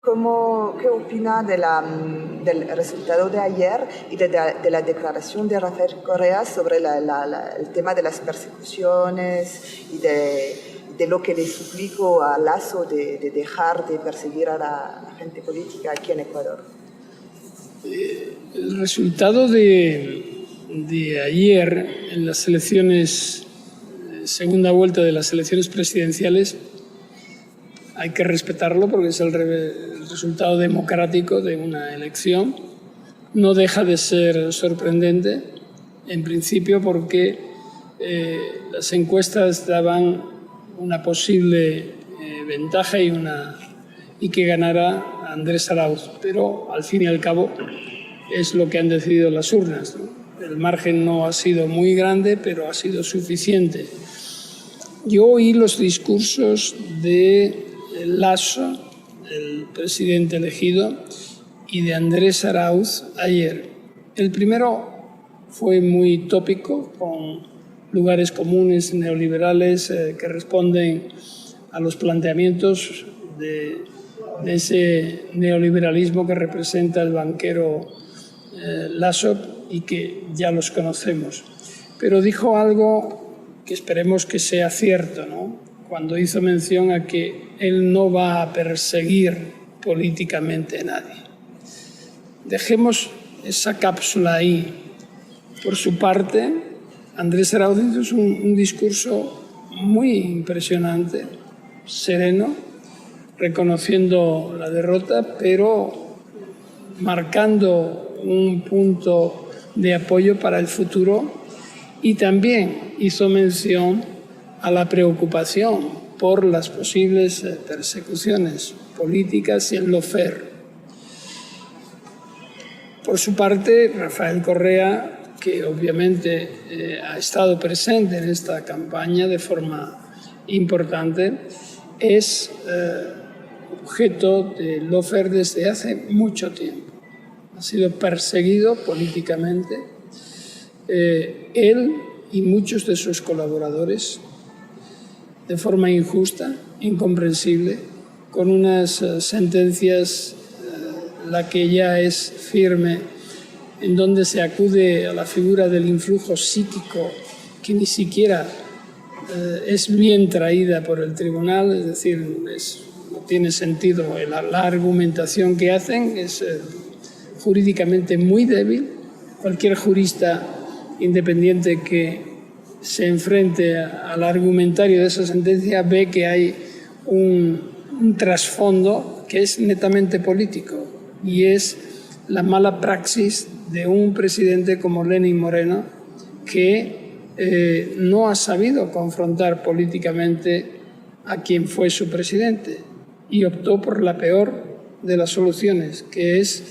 ¿Qué opina del resultado de ayer y de la declaración de Rafael Correa sobre el tema de las persecuciones y de lo que le suplicó a Lasso de dejar de perseguir a la gente política aquí en Ecuador? El resultado de ayer en las elecciones, segunda vuelta de las elecciones presidenciales, hay que respetarlo porque es el resultado democrático de una elección. No deja de ser sorprendente, en principio, porque las encuestas daban una posible ventaja y que ganara Andrés Arauz, pero al fin y al cabo es lo que han decidido las urnas, ¿no? El margen no ha sido muy grande, pero ha sido suficiente. Yo oí los discursos de Lasso, el presidente elegido, y de Andrés Arauz ayer. El primero fue muy tópico, con lugares comunes neoliberales que responden a los planteamientos de ese neoliberalismo que representa el banquero Lasso y que ya los conocemos. Pero dijo algo que esperemos que sea cierto, ¿no? Cuando hizo mención a que él no va a perseguir políticamente a nadie. Dejemos esa cápsula ahí. Por su parte, Andrés Arauz hizo un discurso muy impresionante, sereno, reconociendo la derrota, pero marcando un punto de apoyo para el futuro, y también hizo mención a la preocupación por las posibles persecuciones políticas y el lawfare. Por su parte, Rafael Correa, que obviamente ha estado presente en esta campaña de forma importante, es objeto de lawfare desde hace mucho tiempo. Ha sido perseguido políticamente. Él y muchos de sus colaboradores, de forma injusta, incomprensible, con unas sentencias, la que ya es firme, en donde se acude a la figura del influjo psíquico, que ni siquiera es bien traída por el tribunal, es decir, no tiene sentido la argumentación que hacen, es jurídicamente muy débil. Cualquier jurista independiente que se enfrente al argumentario de esa sentencia ve que hay un trasfondo que es netamente político, y es la mala praxis de un presidente como Lenín Moreno, que no ha sabido confrontar políticamente a quien fue su presidente y optó por la peor de las soluciones, que es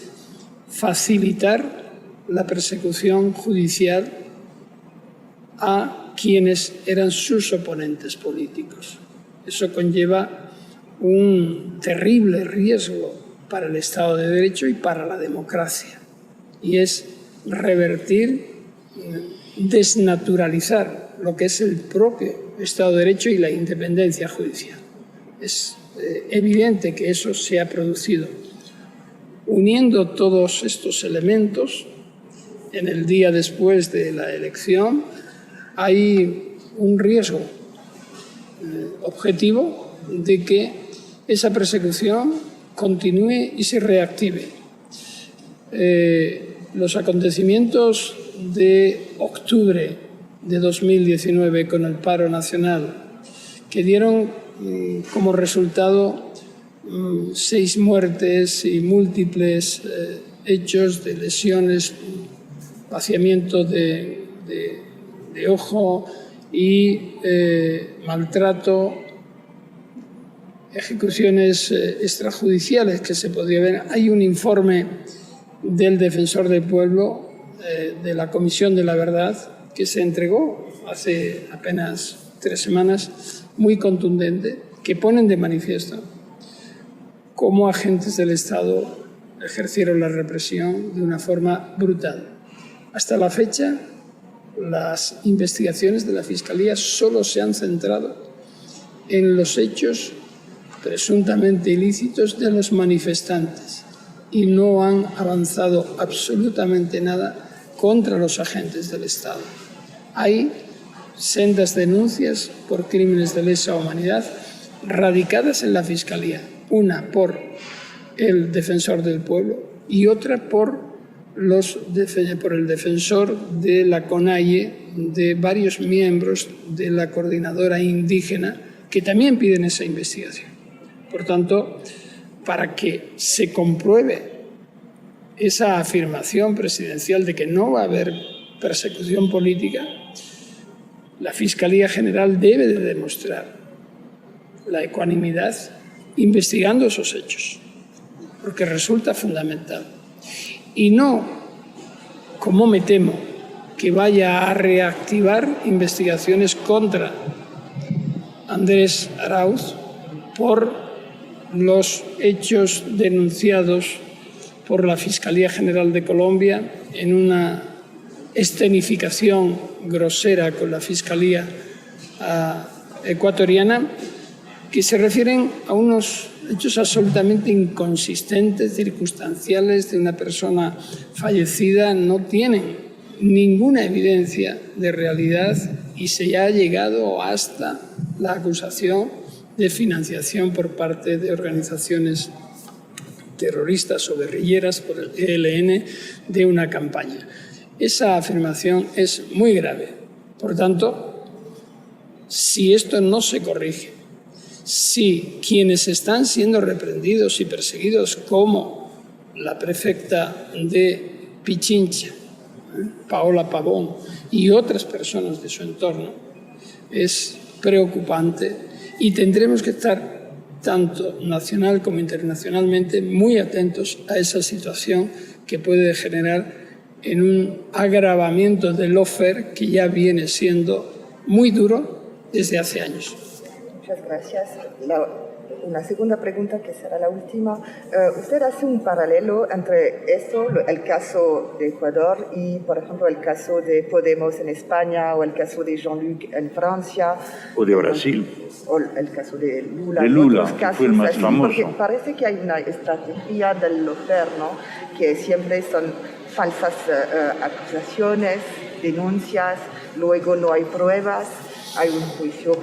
facilitar la persecución judicial a quienes eran sus oponentes políticos. Eso conlleva un terrible riesgo para el Estado de Derecho y para la democracia, y es revertir, desnaturalizar lo que es el propio Estado de Derecho y la independencia judicial. Es evidente que eso se ha producido. Uniendo todos estos elementos, en el día después de la elección, hay un riesgo objetivo de que esa persecución continúe y se reactive. Los acontecimientos de octubre de 2019 con el paro nacional, que dieron como resultado 6 muertes y múltiples hechos de lesiones, vaciamiento de ojo y maltrato, ejecuciones extrajudiciales que se podía ver. Hay un informe del Defensor del Pueblo, de la Comisión de la Verdad, que se entregó hace apenas 3 semanas, muy contundente, que ponen de manifiesto cómo agentes del Estado ejercieron la represión de una forma brutal. Hasta la fecha, las investigaciones de la Fiscalía solo se han centrado en los hechos presuntamente ilícitos de los manifestantes y no han avanzado absolutamente nada contra los agentes del Estado. Hay sendas denuncias por crímenes de lesa humanidad radicadas en la Fiscalía, una por el defensor del pueblo y otra por el defensor de la CONAIE, de varios miembros de la coordinadora indígena que también piden esa investigación. Por tanto, para que se compruebe esa afirmación presidencial de que no va a haber persecución política, la Fiscalía General debe de demostrar la ecuanimidad investigando esos hechos, porque resulta fundamental. Y no, como me temo, que vaya a reactivar investigaciones contra Andrés Arauz por los hechos denunciados por la Fiscalía General de Colombia en una escenificación grosera con la Fiscalía ecuatoriana, que se refieren a unos hechos absolutamente inconsistentes, circunstanciales, de una persona fallecida, no tienen ninguna evidencia de realidad y se ha llegado hasta la acusación de financiación por parte de organizaciones terroristas o guerrilleras por el ELN de una campaña. Esa afirmación es muy grave. Por tanto, si esto no se corrige, si quienes están siendo reprendidos y perseguidos, como la prefecta de Pichincha, Paola Pavón, y otras personas de su entorno, es preocupante y tendremos que estar, tanto nacional como internacionalmente, muy atentos a esa situación que puede generar en un agravamiento del lawfare que ya viene siendo muy duro desde hace años. Muchas gracias. Una segunda pregunta, que será la última. Usted hace un paralelo entre eso, el caso de Ecuador, y, por ejemplo, el caso de Podemos en España, o el caso de Jean-Luc en Francia. O de Brasil. O el caso de Lula. De Lula, otros casos, fue el más así, famoso. Porque parece que hay una estrategia del lawfare, ¿no? Que siempre son falsas acusaciones, denuncias, luego no hay pruebas. Hay un juicio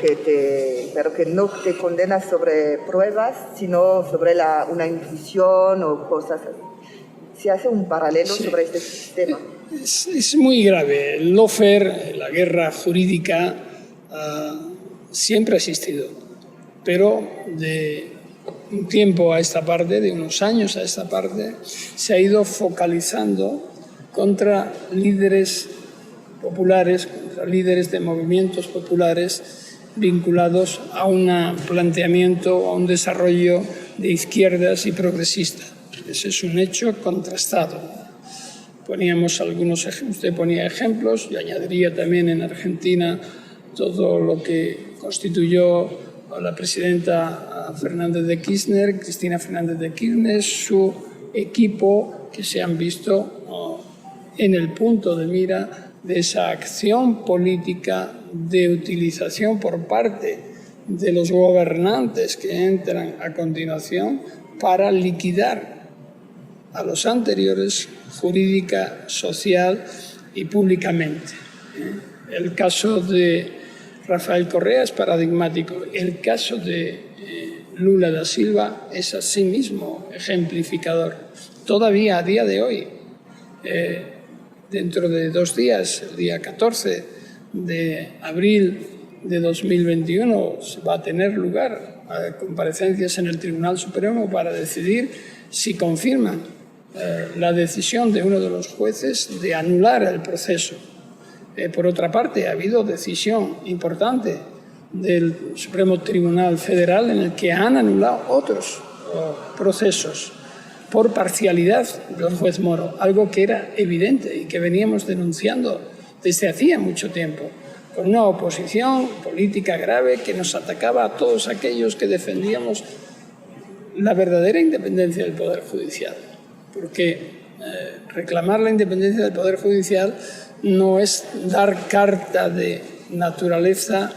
pero que no te condena sobre pruebas, sino sobre una intuición o cosas así. Se hace un paralelo sobre este sistema. Es muy grave. El lawfare, la guerra jurídica, siempre ha existido, pero de un tiempo a esta parte, de unos años a esta parte, se ha ido focalizando contra líderes populares, contra líderes de movimientos populares vinculados a un planteamiento, a un desarrollo de izquierdas y progresista. Ese es un hecho contrastado. Usted ponía ejemplos, yo añadiría también en Argentina todo lo que constituyó a la presidenta Fernández de Kirchner, Cristina Fernández de Kirchner, su equipo, que se han visto en el punto de mira de esa acción política de utilización por parte de los gobernantes que entran a continuación para liquidar a los anteriores jurídica, social y públicamente. El caso de Rafael Correa es paradigmático. El caso de Lula da Silva es asimismo ejemplificador. Todavía a día de hoy, dentro de 2 días, el día 14 de abril de 2021, va a tener lugar comparecencias en el Tribunal Supremo para decidir si confirman la decisión de uno de los jueces de anular el proceso. Por otra parte, ha habido decisión importante del Supremo Tribunal Federal en el que han anulado otros procesos por parcialidad del juez Moro, algo que era evidente y que veníamos denunciando desde hacía mucho tiempo, con una oposición política grave que nos atacaba a todos aquellos que defendíamos la verdadera independencia del Poder Judicial. Porque reclamar la independencia del Poder Judicial no es dar carta de naturaleza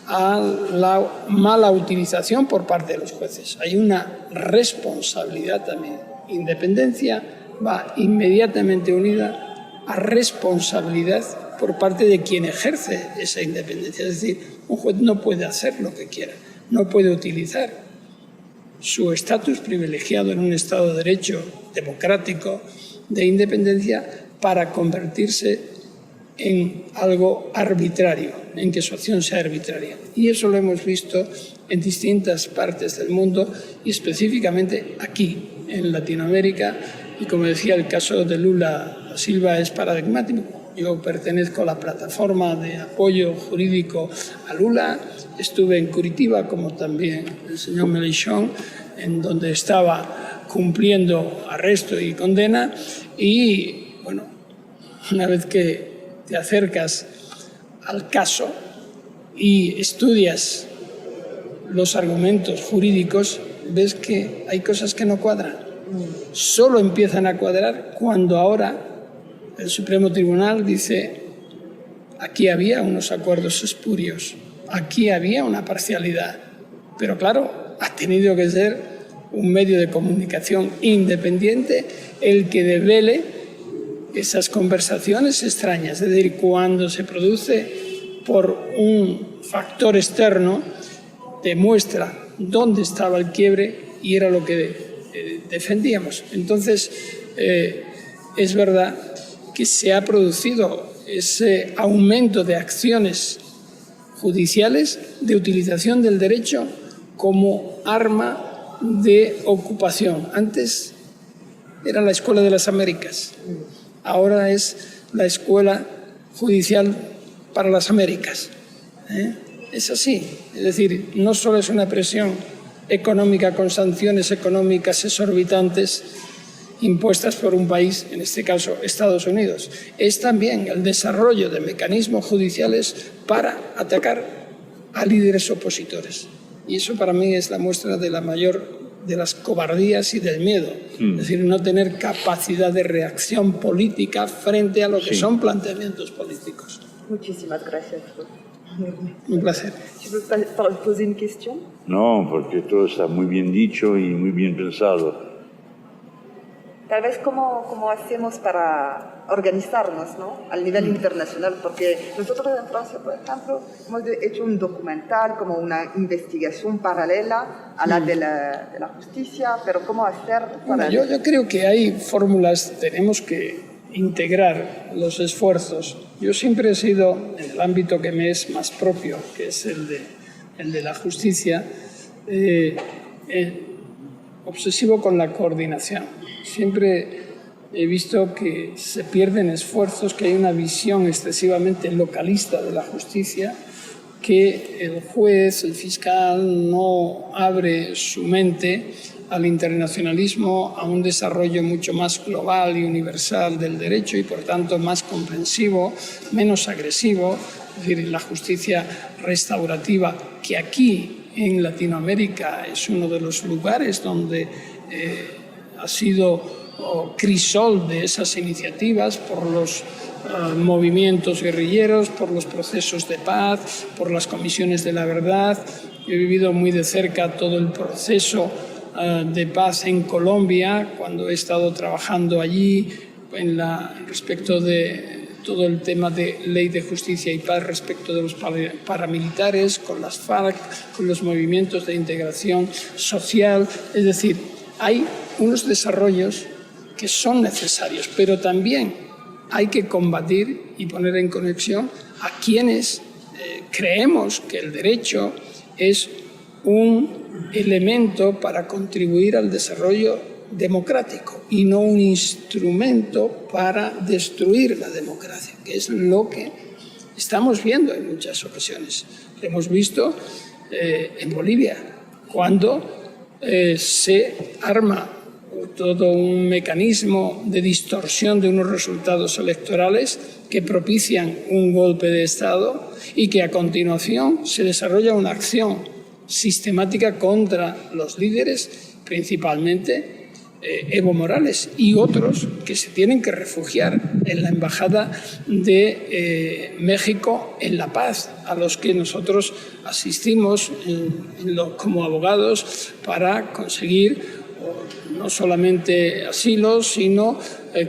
a la mala utilización por parte de los jueces. Hay una responsabilidad también. Independencia va inmediatamente unida a responsabilidad por parte de quien ejerce esa independencia. Es decir, un juez no puede hacer lo que quiera, no puede utilizar su estatus privilegiado en un Estado de Derecho democrático de independencia para convertirse en algo arbitrario, en que su acción sea arbitraria. Y eso lo hemos visto en distintas partes del mundo y específicamente aquí, en Latinoamérica. Y como decía, el caso de Lula da Silva es paradigmático. Yo pertenezco a la plataforma de apoyo jurídico a Lula. Estuve en Curitiba, como también el señor Melechón, en donde estaba cumpliendo arresto y condena. Y, bueno, una vez que te acercas al caso y estudias los argumentos jurídicos, ves que hay cosas que no cuadran. Solo empiezan a cuadrar cuando ahora el Supremo Tribunal dice: aquí había unos acuerdos espurios, aquí había una parcialidad. Pero claro, ha tenido que ser un medio de comunicación independiente el que devele esas conversaciones extrañas. Es decir, cuando se produce por un factor externo, demuestra dónde estaba el quiebre y era lo que defendíamos. Entonces, es verdad que se ha producido ese aumento de acciones judiciales de utilización del derecho como arma de ocupación. Antes era la Escuela de las Américas, ahora es la Escuela Judicial para las Américas. Es así, es decir, no solo es una presión económica con sanciones económicas exorbitantes impuestas por un país, en este caso Estados Unidos, es también el desarrollo de mecanismos judiciales para atacar a líderes opositores. Y eso para mí es la muestra de la mayor de las cobardías y del miedo. Es decir, no tener capacidad de reacción política frente a lo que son planteamientos políticos. Muchísimas gracias. Un placer. ¿Je peux poser une question? No, porque todo está muy bien dicho y muy bien pensado. Tal vez cómo hacemos para organizarnos, ¿no?, al nivel internacional, porque nosotros en Francia, por ejemplo, hemos hecho un documental como una investigación paralela a la de la justicia, pero ¿cómo hacer para...? Yo creo que hay fórmulas, tenemos que integrar los esfuerzos. Yo siempre he sido, en el ámbito que me es más propio, que es el de la justicia, obsesivo con la coordinación. Siempre he visto que se pierden esfuerzos, que hay una visión excesivamente localista de la justicia, que el juez, el fiscal, no abre su mente al internacionalismo, a un desarrollo mucho más global y universal del derecho y, por tanto, más comprensivo, menos agresivo. Es decir, la justicia restaurativa, que aquí en Latinoamérica es uno de los lugares donde ha sido crisol de esas iniciativas por los movimientos guerrilleros, por los procesos de paz, por las comisiones de la verdad. He vivido muy de cerca todo el proceso de paz en Colombia, cuando he estado trabajando allí respecto de todo el tema de ley de justicia y paz respecto de los paramilitares, con las FARC, con los movimientos de integración social. Es decir, hay unos desarrollos que son necesarios, pero también hay que combatir y poner en conexión a quienes creemos que el derecho es un elemento para contribuir al desarrollo democrático y no un instrumento para destruir la democracia, que es lo que estamos viendo en muchas ocasiones. Lo hemos visto en Bolivia, cuando se arma todo un mecanismo de distorsión de unos resultados electorales que propician un golpe de Estado y que a continuación se desarrolla una acción sistemática contra los líderes, principalmente Evo Morales y otros que se tienen que refugiar en la Embajada de México en La Paz, a los que nosotros asistimos como abogados para conseguir no solamente asilo, sino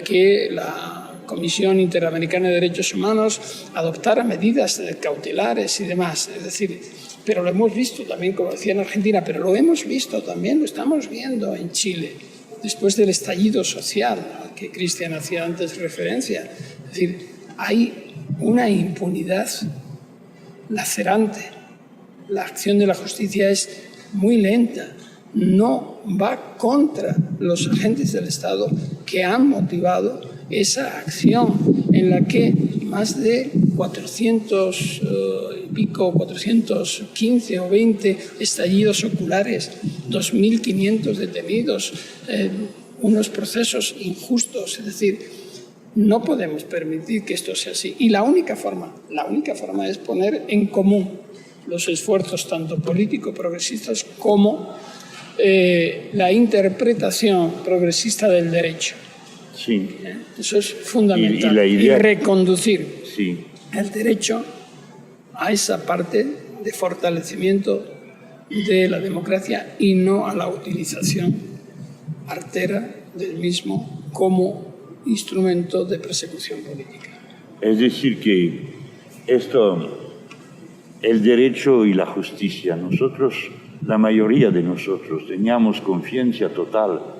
que la Comisión Interamericana de Derechos Humanos adoptara medidas cautelares y demás. Es decir, pero lo hemos visto también, como decía, en Argentina, pero lo hemos visto también, lo estamos viendo en Chile, después del estallido social al que Cristian hacía antes referencia. Es decir, hay una impunidad lacerante. La acción de la justicia es muy lenta. No va contra los agentes del Estado que han motivado esa acción en la que más de 415 o 20 estallidos oculares, 2.500 detenidos, unos procesos injustos. Es decir, no podemos permitir que esto sea así. Y la única forma es poner en común los esfuerzos tanto políticos progresistas como la interpretación progresista del derecho. Sí. Eso es fundamental. Y la idea... y reconducir sí. el derecho a esa parte de fortalecimiento de la democracia y no a la utilización artera del mismo como instrumento de persecución política. Es decir, que el derecho y la justicia, nosotros, la mayoría de nosotros, teníamos confianza total,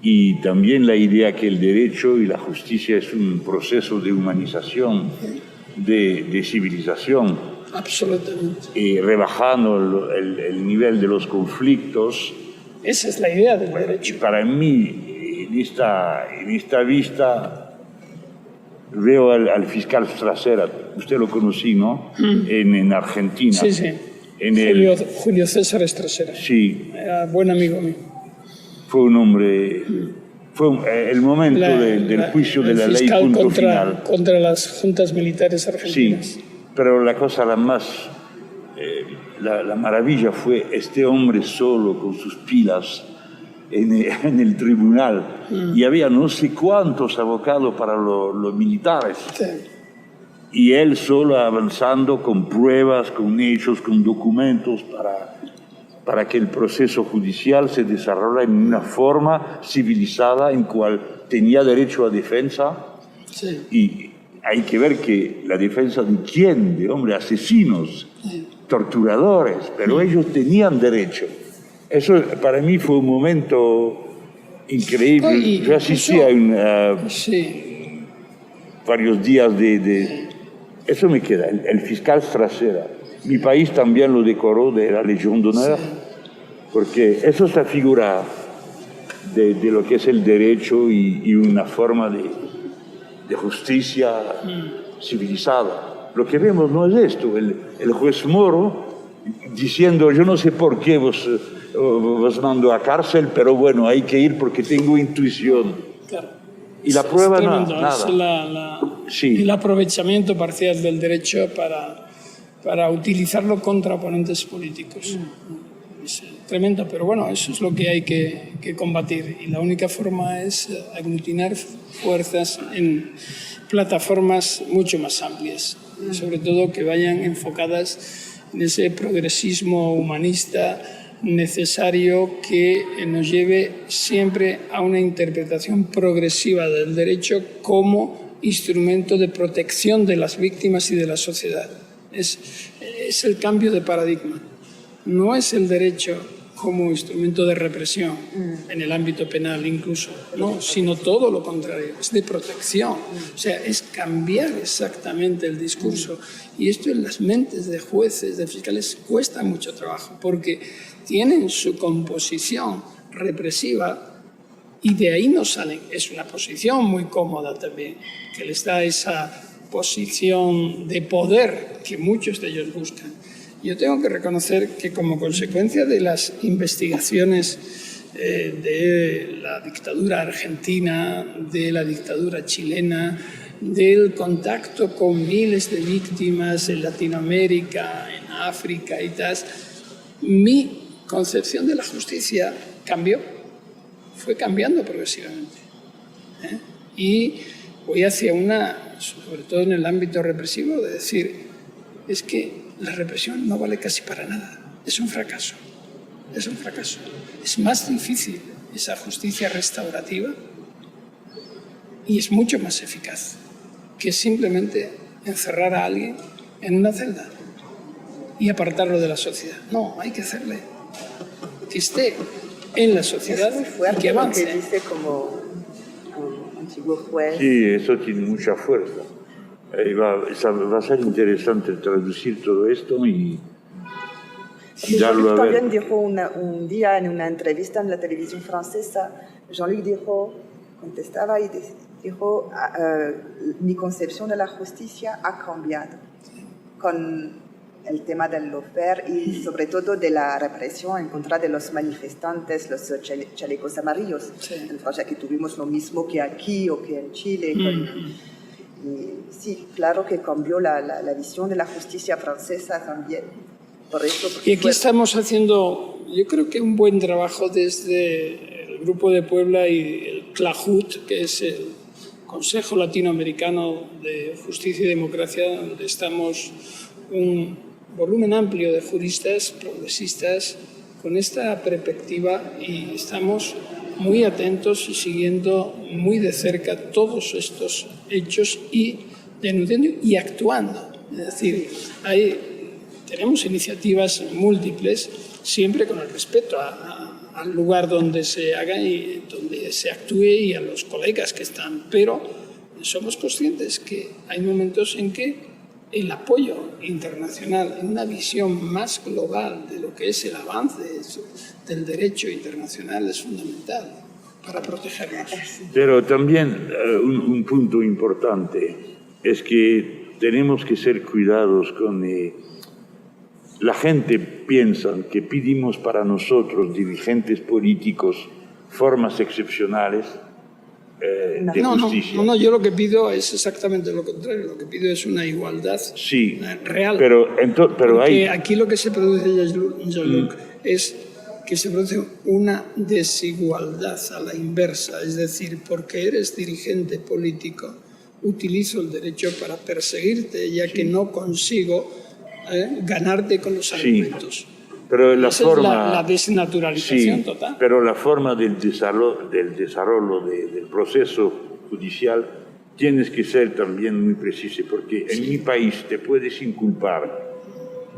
y también la idea que el derecho y la justicia es un proceso de humanización, de civilización. Absolutamente. Y rebajando el nivel de los conflictos. Esa es la idea del derecho. Para mí, en esta vista, veo al fiscal Stracera, usted lo conocí, ¿no? En Argentina. Sí, sí. Julio César Stracera. Sí. Era buen amigo mío. Fue un hombre... Fue el momento del juicio de la ley punto final. Contra las juntas militares argentinas. Sí, pero la cosa la más... la maravilla fue este hombre solo con sus pilas en el tribunal. Y había no sé cuántos abogados para los militares. Sí. Y él solo avanzando con pruebas, con hechos, con documentos para que el proceso judicial se desarrolle en una forma civilizada en cual tenía derecho a defensa. Sí. Y hay que ver que la defensa de quién, de hombres asesinos, torturadores, pero ellos tenían derecho. Eso para mí fue un momento increíble. Yo asistí a varios días de... Eso me queda, el fiscal Stracera. Mi país también lo decoró de la Legión de Honor, porque eso es la figura de lo que es el derecho y una forma de justicia civilizada. Lo que vemos no es esto, el juez Moro diciendo, yo no sé por qué vos mando a cárcel, pero bueno, hay que ir porque tengo intuición. Claro. Y la prueba nada. Es el aprovechamiento parcial del derecho para utilizarlo contra oponentes políticos. Es tremendo, pero bueno, eso es lo que hay que combatir. Y la única forma es aglutinar fuerzas en plataformas mucho más amplias, sobre todo que vayan enfocadas en ese progresismo humanista necesario que nos lleve siempre a una interpretación progresiva del derecho como instrumento de protección de las víctimas y de la sociedad. Es el cambio de paradigma. No es el derecho como instrumento de represión en el ámbito penal incluso, no, sino todo lo contrario, es de protección. O sea, es cambiar exactamente el discurso. Y esto en las mentes de jueces, de fiscales, cuesta mucho trabajo, porque tienen su composición represiva y de ahí no salen. Es una posición muy cómoda también, que les da esa posición de poder que muchos de ellos buscan. Yo tengo que reconocer que como consecuencia de las investigaciones de la dictadura argentina, de la dictadura chilena, del contacto con miles de víctimas en Latinoamérica, en África y tal, mi concepción de la justicia cambió. fue cambiando progresivamente. Y voy hacia una, sobre todo en el ámbito represivo, de decir, es que la represión no vale casi para nada, es un fracaso, es un fracaso. Es más difícil esa justicia restaurativa y es mucho más eficaz que simplemente encerrar a alguien en una celda y apartarlo de la sociedad. No, hay que hacerle que esté en la sociedad es muy fuerte y que avance. Lo que dice como un antiguo juez. Sí, eso tiene mucha fuerza. Va a ser interesante traducir todo esto y darlo Jean-Luc a ver. también dijo un día en una entrevista en la televisión francesa, Jean-Luc contestaba y dijo, mi concepción de la justicia ha cambiado con el tema del lawfare y sobre todo de la represión en contra de los manifestantes, los chalecos amarillos. Sí. En Francia que tuvimos lo mismo que aquí o que en Chile. Y sí, claro que cambió la visión de la justicia francesa también. Por eso, Y aquí estamos haciendo, yo creo que un buen trabajo desde el Grupo de Puebla y el CLAJUT, que es el Consejo Latinoamericano de Justicia y Democracia, donde estamos un volumen amplio de juristas, progresistas, con esta perspectiva, y estamos muy atentos y siguiendo muy de cerca todos estos hechos y denunciando y actuando. Es decir, tenemos iniciativas múltiples, siempre con el respeto al lugar donde se haga y donde se actúe y a los colegas que están, pero somos conscientes que hay momentos en que el apoyo internacional en una visión más global de lo que es el avance del derecho internacional es fundamental para protegernos. Pero también un punto importante es que tenemos que ser cuidados con... la gente piensa que pedimos para nosotros, dirigentes políticos, formas excepcionales de justicia. No, yo lo que pido es exactamente lo contrario. Lo que pido es una igualdad real. Pero aquí lo que se produce, Jean-Luc, es que se produce una desigualdad a la inversa. Es decir, porque eres dirigente político, utilizo el derecho para perseguirte, ya que no consigo ganarte con los argumentos. Pero esa es la desnaturalización total. Pero la forma del desarrollo del proceso judicial tienes que ser también muy preciso, porque en mi país te puedes inculpar,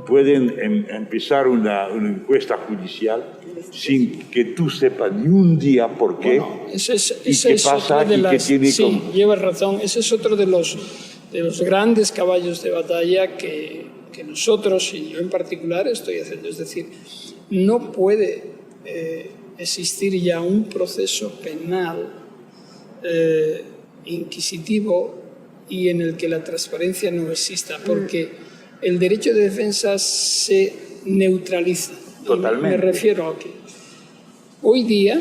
pueden empezar una encuesta judicial sin que tú sepas ni un día por qué, qué pasa y qué tiene. Sí, llevas razón. Ese es otro de los grandes caballos de batalla que nosotros, y yo en particular, estoy haciendo. Es decir, no puede existir ya un proceso penal inquisitivo y en el que la transparencia no exista, porque el derecho de defensa se neutraliza. Totalmente. Me refiero a que hoy día,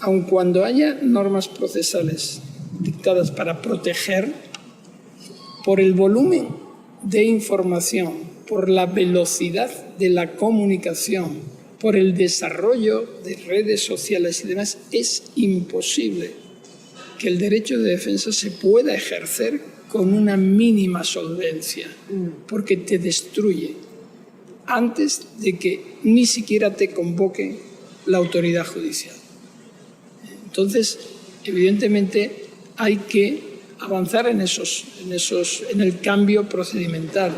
aun cuando haya normas procesales dictadas para proteger, por el volumen de información, por la velocidad de la comunicación, por el desarrollo de redes sociales y demás, es imposible que el derecho de defensa se pueda ejercer con una mínima solvencia, porque te destruye antes de que ni siquiera te convoque la autoridad judicial. Entonces, evidentemente, hay que avanzar en el cambio procedimental.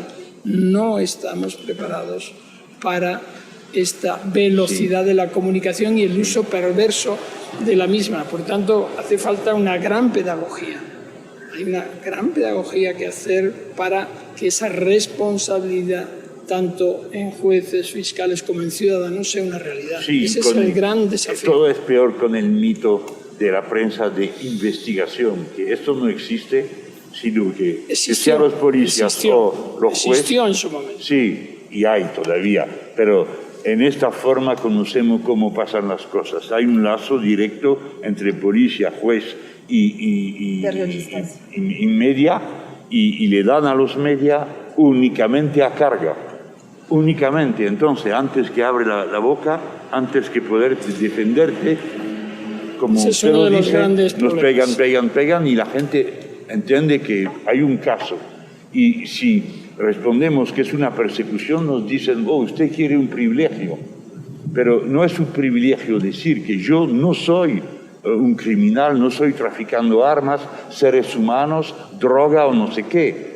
No estamos preparados para esta velocidad de la comunicación y el uso perverso de la misma. Por tanto, hace falta una gran pedagogía. Hay una gran pedagogía que hacer para que esa responsabilidad, tanto en jueces, fiscales como en ciudadanos, sea una realidad. Ese es el gran desafío. Todo es peor con el mito de la prensa de investigación, que esto no existe, sino que sean los policías o los jueces. Existió en su momento. Sí, y hay todavía, pero en esta forma conocemos cómo pasan las cosas. Hay un lazo directo entre policía, juez y media, y le dan a los media únicamente a carga. Únicamente. Entonces, antes que abre la boca, antes que poder defenderte, como Ese es usted uno lo de los dice, grandes nos problemas. pegan y la gente entiende que hay un caso. Y si respondemos que es una persecución, nos dicen, oh, usted quiere un privilegio. Pero no es un privilegio decir que yo no soy un criminal, no soy traficando armas, seres humanos, droga o no sé qué.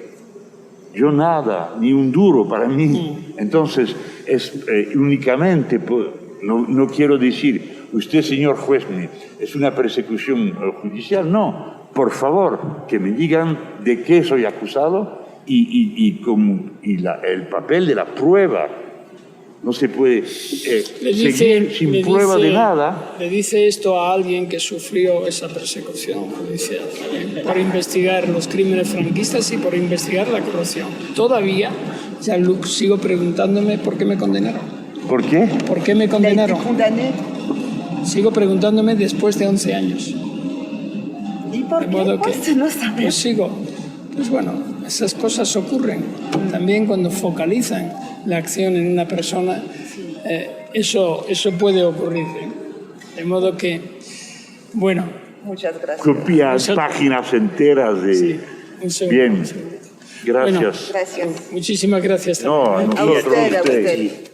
Yo nada, ni un duro para mí. Entonces, es únicamente, no quiero decir, usted, señor juez, es una persecución judicial. No, por favor, que me digan de qué soy acusado y el papel de la prueba. No se puede seguir sin prueba de nada. Le dice esto a alguien que sufrió esa persecución judicial por investigar los crímenes franquistas y por investigar la corrupción. Todavía, Jean-Luc, sigo preguntándome por qué me condenaron. ¿Por qué? ¿Por qué me condenaron? Sigo preguntándome después de 11 años. ¿Y por De qué? modo que, Pues no sabemos. pues sigo. Pues bueno, esas cosas ocurren. También cuando focalizan la acción en una persona, eso puede ocurrir. De modo que, bueno. Muchas gracias. Copias páginas enteras de... Sí, un segundo, Bien, un segundo. gracias. Gracias. Muchísimas gracias. No, a A nosotros, usted, a usted. usted.